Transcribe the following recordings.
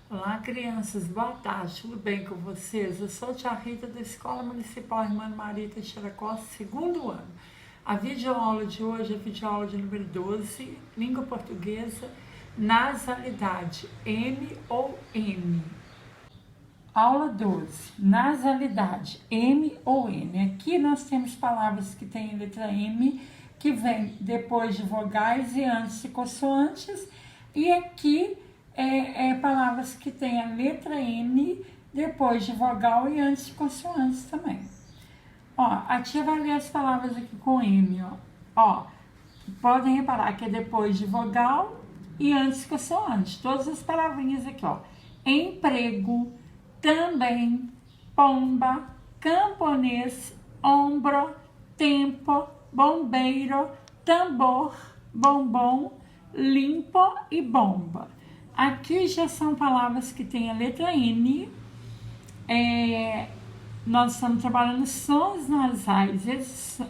Olá, crianças, boa tarde, tudo bem com vocês? Eu sou a tia Rita da Escola Municipal Irmã Maria Teixeira Costa, segundo ano. A videoaula de hoje é a videoaula de número 12, língua portuguesa, nasalidade, M ou M. Aula 12, nasalidade, M ou N. Aqui nós temos palavras que têm a letra M, que vem depois de vogais e antes de consoantes, e aqui palavras que têm a letra N depois de vogal e antes de consoantes também. Ó, a tia vai ler as palavras aqui com M, ó. Podem reparar que é depois de vogal e antes de consoante. Todas as palavrinhas aqui, ó. Emprego, também, pomba, camponês, ombro, tempo, bombeiro, tambor, bombom, limpo e bomba. Aqui já são palavras que têm a letra N. Nós estamos trabalhando sons nasais.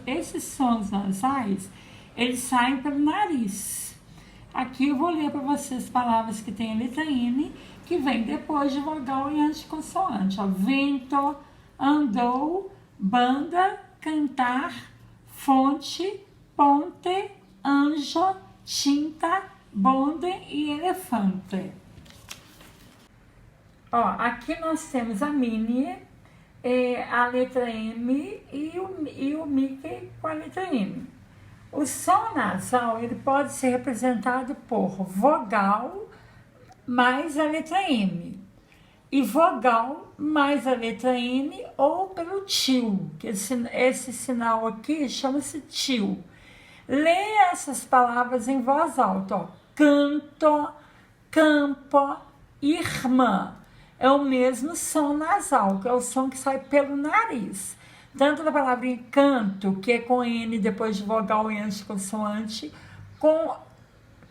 Esses sons nasais, eles saem pelo nariz. Aqui eu vou ler para vocês palavras que têm a letra N, que vem depois de vogal e antes de consoante. Ó, vento, andou, banda, cantar, fonte, ponte, anjo, tinta, bonde e elefante. Ó, aqui nós temos a Minnie, a letra M e o Mickey com a letra M. O som nasal, ele pode ser representado por vogal mais a letra M e vogal mais a letra N ou pelo tio, que esse sinal aqui chama-se tio. Leia essas palavras em voz alta, ó. Canto, campo, irmã. É o mesmo som nasal, que é o som que sai pelo nariz. Tanto da palavrinha canto, que é com N depois de vogal e antes de consoante, com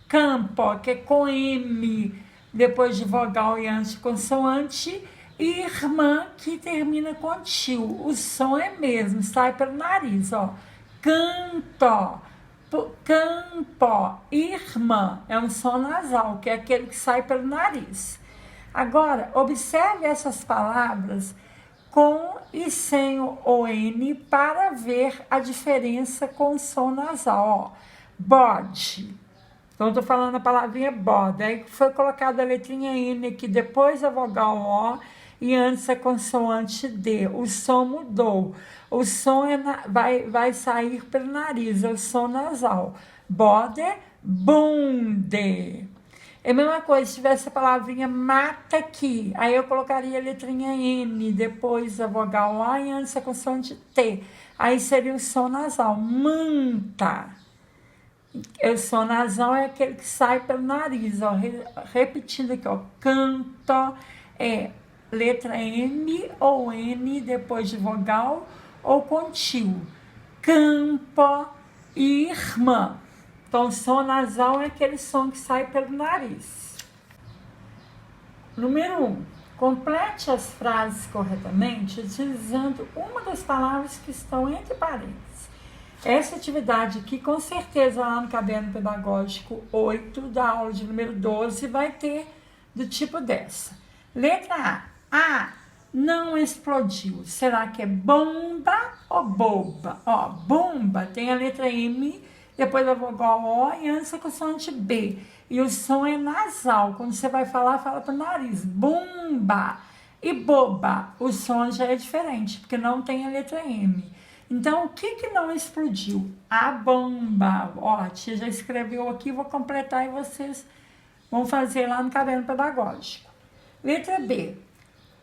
campo, que é com M depois de vogal e antes de consoante, e irmã, que termina com tio. O som é mesmo, sai pelo nariz, ó. Canto, campo, irmã, é um som nasal, que é aquele que sai pelo nariz. Agora, observe essas palavras com e sem o N para ver a diferença com o som nasal, ó. Bode. Então, estou falando a palavrinha bode. Aí foi colocada a letrinha N aqui depois da vogal O e antes a consoante D. O som mudou. O som vai sair pelo nariz, é o som nasal. Bode, bunde. É a mesma coisa se tivesse a palavrinha mata aqui. Aí eu colocaria a letrinha N depois a vogal A e antes a consoante T. Aí seria o som nasal. Manta. O som nasal é aquele que sai pelo nariz, ó. Repetindo aqui, ó. Canto é letra M ou N depois de vogal ou com tio. Campo e irmã. Então, som nasal é aquele som que sai pelo nariz. Número 1. Complete as frases corretamente utilizando uma das palavras que estão entre parênteses. Essa atividade aqui, com certeza, lá no Caderno Pedagógico 8, da aula de número 12, vai ter do tipo dessa. Letra A. A não explodiu. Será que é bomba ou boba? Ó, bomba tem a letra M, depois da vogal O e antes a consoante B. E o som é nasal. Quando você vai falar, fala para o nariz. Bomba. E boba, o som já é diferente, porque não tem a letra M. Então, o que não explodiu? A bomba. Ó, a tia já escreveu aqui, vou completar e vocês vão fazer lá no Caderno Pedagógico. Letra B.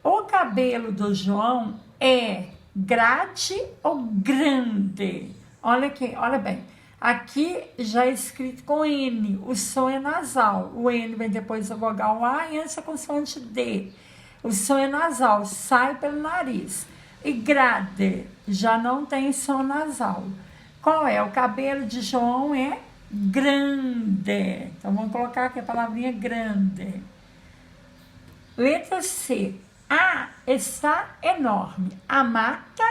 O cabelo do João é grande ou grande? Olha aqui, olha bem. Aqui já é escrito com N, o som é nasal. O N vem depois da vogal A e antes a consoante D. O som é nasal, sai pelo nariz. E grande, já não tem som nasal. Qual é? O cabelo de João é grande. Então, vamos colocar aqui a palavrinha grande. Letra C. A está enorme. A mata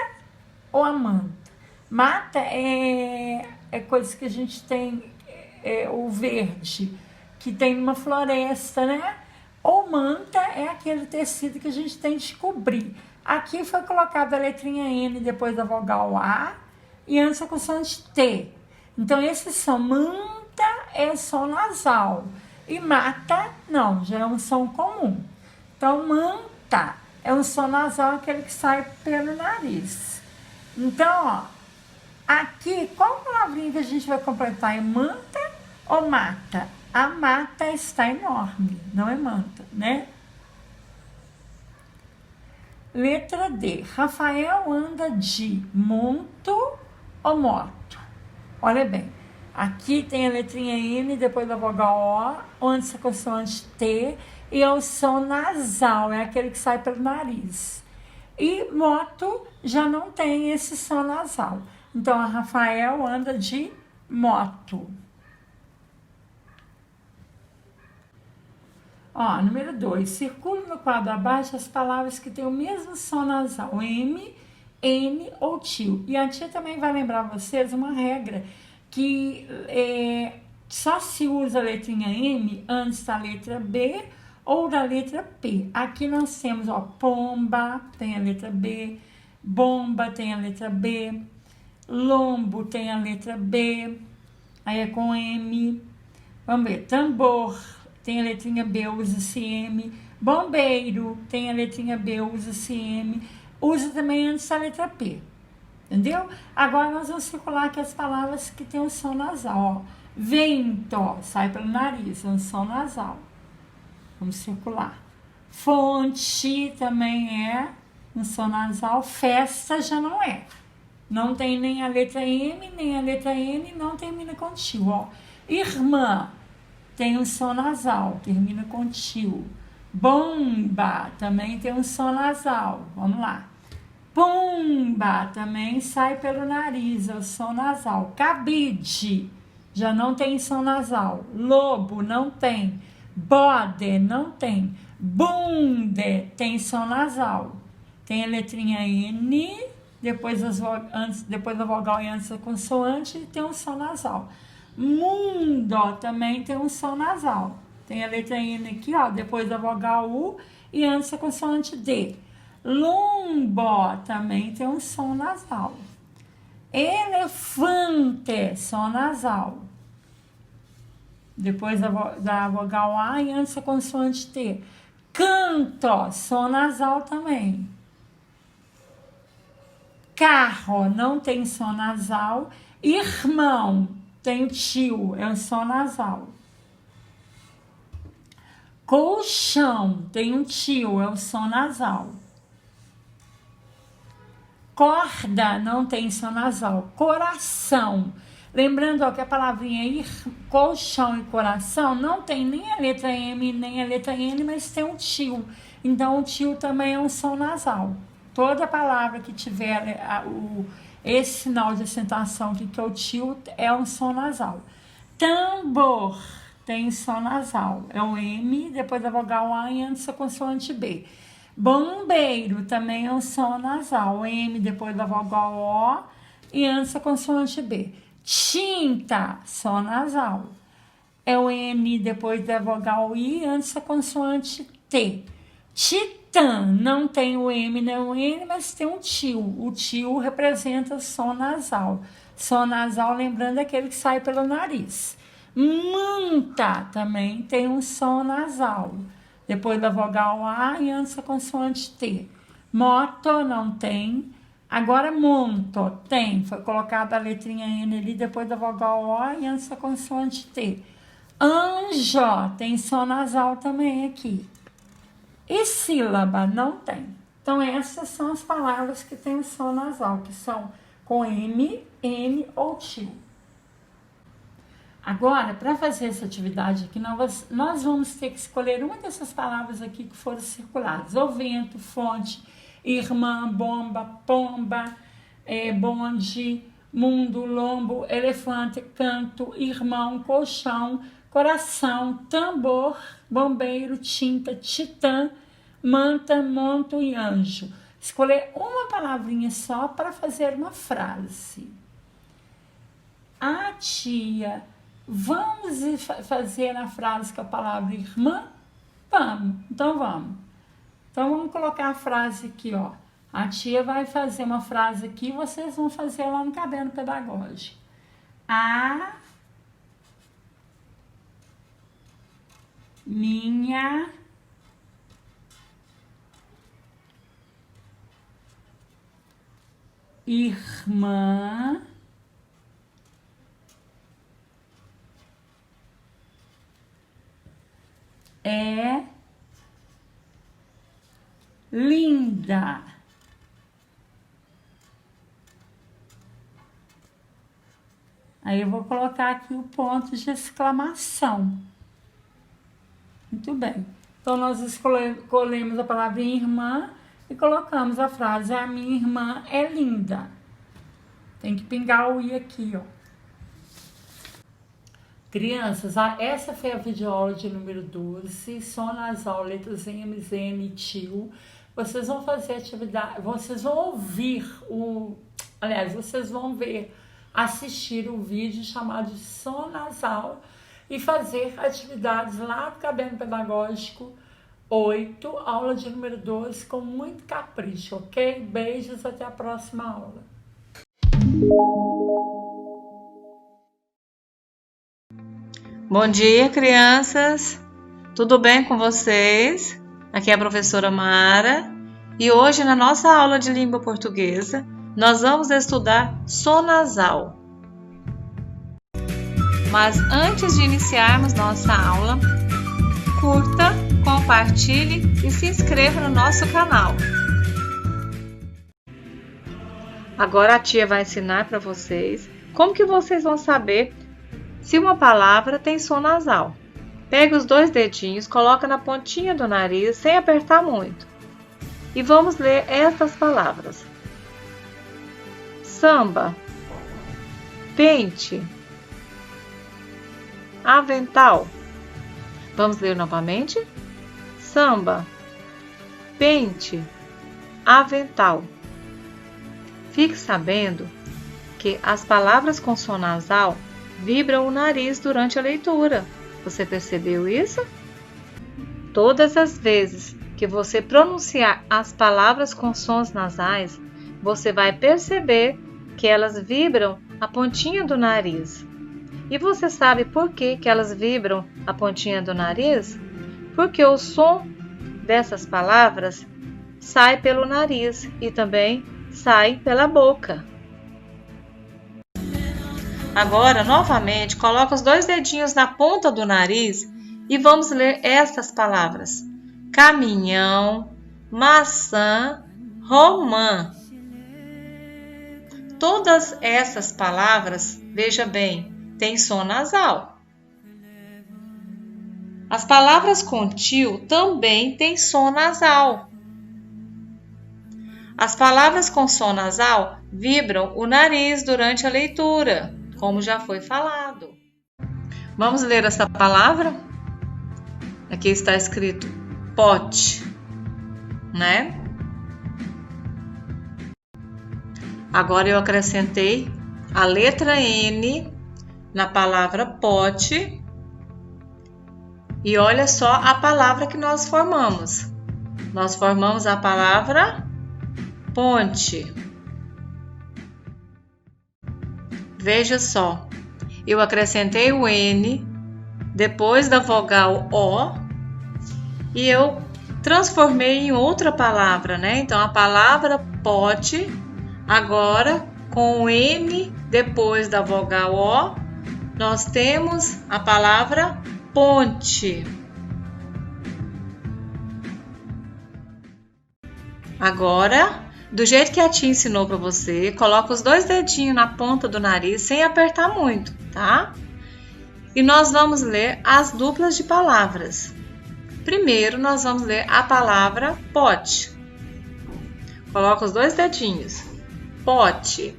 ou a manta? Mata é coisa que a gente tem, o verde, que tem numa floresta, né? Ou manta é aquele tecido que a gente tem de cobrir. Aqui foi colocada a letrinha N depois da vogal A e antes a consoante T. Então, esses são manta, é som nasal. E mata, não, já é um som comum. Então, manta é um som nasal, aquele que sai pelo nariz. Então, ó, aqui, qual palavrinha que a gente vai completar? É manta ou mata? A mata está enorme, não é manta, né? Letra D. Rafael anda de monto ou moto? Olha bem, aqui tem a letrinha N depois da vogal O, antes a consoante T, e é o som nasal, é aquele que sai pelo nariz. E moto já não tem esse som nasal. Então, a Rafael anda de moto. Ó, número 2. Circule no quadro abaixo as palavras que têm o mesmo som nasal, M, N ou tio. E a tia também vai lembrar vocês uma regra que só se usa a letrinha M antes da letra B ou da letra P. Aqui nós temos, ó, pomba, tem a letra B, bomba tem a letra B, lombo tem a letra B, aí é com M. Vamos ver, tambor tem a letrinha B, usa-se M. Bombeiro tem a letrinha B, usa-se M. Usa também antes da letra P. Entendeu? Agora nós vamos circular aqui as palavras que tem o som nasal. Ó. Vento, ó, sai pelo nariz, é um som nasal. Vamos circular. Fonte também é um som nasal. Festa já não é. Não tem nem a letra M, nem a letra N, não termina com tio. Ó. Irmã tem um som nasal, termina com tio. Bomba também tem um som nasal. Vamos lá. Pumba também sai pelo nariz, é o som nasal. Cabide já não tem som nasal. Lobo não tem. Bode não tem. Bunde tem som nasal. Tem a letrinha N, depois da vogal e antes da consoante, tem um som nasal. Mundo também tem um som nasal. Tem a letra N aqui, ó, depois da vogal U e antes da consoante D. Lombo também tem um som nasal. Elefante, som nasal. Depois da vogal A e antes da consoante T. Canto, som nasal também. Carro não tem som nasal. Irmão tem tio, é um som nasal. Colchão tem um tio, é um som nasal. Corda não tem som nasal. Coração. Lembrando, ó, que a palavrinha colchão e coração não tem nem a letra M nem a letra N, mas tem um tio. Então, o tio também é um som nasal. Toda palavra que tiver esse sinal de acentuação que é o tio é um som nasal. Tambor tem som nasal. É o M, depois da vogal A e antes da consoante B. Bombeiro também é um som nasal. M depois da vogal O e antes da consoante B. Tinta, som nasal. É o N depois da vogal I antes da consoante T. Titã, não tem o M nem o N, mas tem um tio. O tio representa som nasal. Som nasal, lembrando, é aquele que sai pelo nariz. Manta também tem um som nasal. Depois da vogal A e antes da consoante T. Moto não tem. Agora monto tem. Foi colocada a letrinha N ali depois da vogal O e antes da consoante T. Anjo tem som nasal também aqui. E sílaba não tem. Então, essas são as palavras que têm o som nasal, que são com M, N ou tio. Agora, para fazer essa atividade aqui, nós vamos ter que escolher uma dessas palavras aqui que foram circuladas. O vento, fonte, irmã, bomba, pomba, bonde, mundo, lombo, elefante, canto, irmão, colchão, coração, tambor, bombeiro, tinta, titã, manta, monto e anjo. Escolher uma palavrinha só para fazer uma frase. A tia... Vamos fazer a frase com a palavra irmã? Vamos, então vamos. Então vamos colocar a frase aqui, ó. A tia vai fazer uma frase aqui, vocês vão fazer lá no caderno pedagógico. A minha irmã é linda. Aí eu vou colocar aqui o ponto de exclamação. Muito bem. Então, nós escolhemos a palavra irmã e colocamos a frase: a minha irmã é linda. Tem que pingar o i aqui, ó. Crianças, essa foi a videoaula de número 12, som nasal, letras M, Z, N, tio. Vocês vão fazer atividade, vocês vão ouvir vocês vão assistir o vídeo chamado de som nasal e fazer atividades lá no caderno pedagógico 8, aula de número 12, com muito capricho, ok? Beijos, até a próxima aula. Bom dia, crianças! Tudo bem com vocês? Aqui é a professora Mara e hoje na nossa aula de língua portuguesa nós vamos estudar som nasal. Mas antes de iniciarmos nossa aula, curta, compartilhe e se inscreva no nosso canal. Agora a tia vai ensinar para vocês como que vocês vão saber se uma palavra tem som nasal. Pega os 2 dedinhos, coloca na pontinha do nariz sem apertar muito. E vamos ler estas palavras: samba, pente, avental. Vamos ler novamente? Samba, pente, avental. Fique sabendo que as palavras com som nasal vibram o nariz durante a leitura. Você percebeu isso? Todas as vezes que você pronunciar as palavras com sons nasais, você vai perceber que elas vibram a pontinha do nariz. E você sabe por que elas vibram a pontinha do nariz? Porque o som dessas palavras sai pelo nariz e também sai pela boca. Agora, novamente, coloca os 2 dedinhos na ponta do nariz e vamos ler estas palavras: caminhão, maçã, romã. Todas essas palavras, veja bem, têm som nasal. As palavras com tio também têm som nasal. As palavras com som nasal vibram o nariz durante a leitura, como já foi falado. Vamos ler essa palavra? Aqui está escrito pote, né? Agora eu acrescentei a letra N na palavra pote. E olha só a palavra que nós formamos. Nós formamos a palavra ponte. Veja só, eu acrescentei o N depois da vogal O e eu transformei em outra palavra, né? Então, a palavra pote, agora com o N depois da vogal O, nós temos a palavra ponte. Agora, do jeito que a tia ensinou para você, coloca os 2 dedinhos na ponta do nariz sem apertar muito, tá? E nós vamos ler as duplas de palavras. Primeiro, nós vamos ler a palavra pote. Coloca os 2 dedinhos. Pote,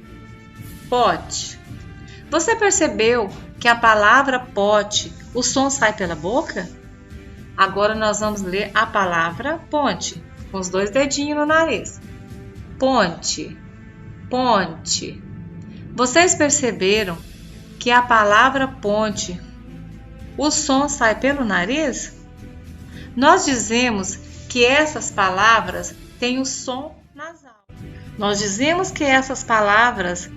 pote. Você percebeu que a palavra pote, o som sai pela boca? Agora nós vamos ler a palavra ponte, com os 2 dedinhos no nariz. Ponte, ponte. Vocês perceberam que a palavra ponte, o som sai pelo nariz? Nós dizemos que essas palavras têm o som nasal. Nós dizemos que essas palavras,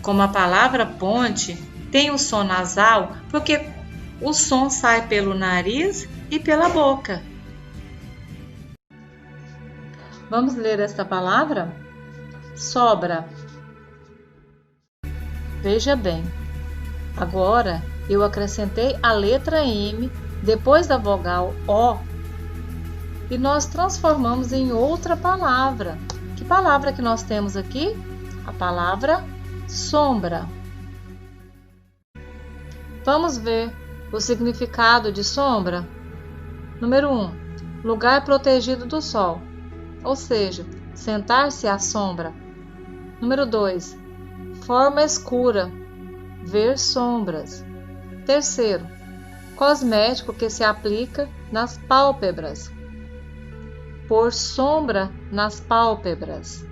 como a palavra ponte, têm o som nasal porque o som sai pelo nariz e pela boca. Vamos ler esta palavra? Sobra. Veja bem, agora eu acrescentei a letra M depois da vogal O e nós transformamos em outra palavra. Que palavra que nós temos aqui? A palavra sombra. Vamos ver o significado de sombra. Número 1. Lugar protegido do sol, ou seja, sentar-se à sombra. Número 2. Forma escura, ver sombras. Terceiro, cosmético que se aplica nas pálpebras. Pôr sombra nas pálpebras.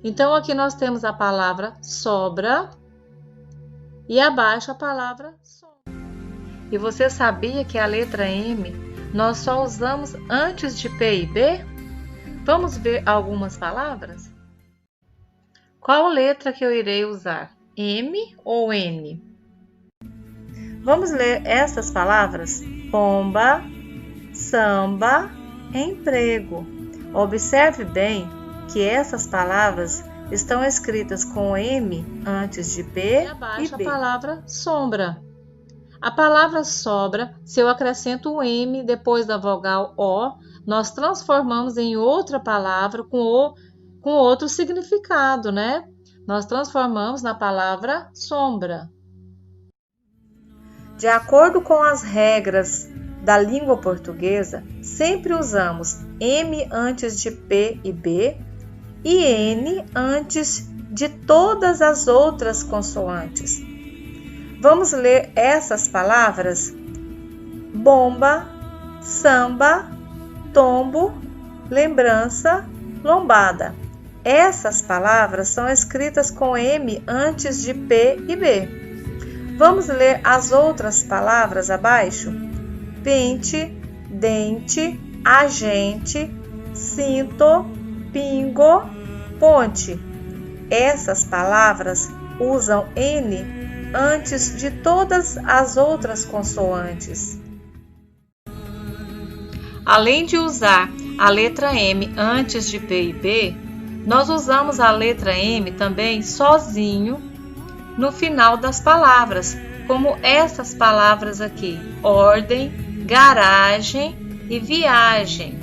Então aqui nós temos a palavra sobra e abaixo a palavra sombra. E você sabia que a letra M nós só usamos antes de P e B? Vamos ver algumas palavras? Qual letra que eu irei usar? M ou N? Vamos ler essas palavras? Pomba, samba, emprego. Observe bem que essas palavras estão escritas com M antes de P e abaixo B. A palavra sombra. A palavra sobra, se eu acrescento o M depois da vogal O, nós transformamos em outra palavra com outro significado, né? Nós transformamos na palavra sombra. De acordo com as regras da língua portuguesa, sempre usamos M antes de P e B e N antes de todas as outras consoantes. Vamos ler essas palavras? Bomba, samba, tombo, lembrança, lombada. Essas palavras são escritas com M antes de P e B. Vamos ler as outras palavras abaixo? Pente, dente, agente, cinto, pingo, ponte. Essas palavras usam N antes de todas as outras consoantes. Além de usar a letra M antes de P e B, nós usamos a letra M também sozinho no final das palavras, como essas palavras aqui: ordem, garagem e viagem.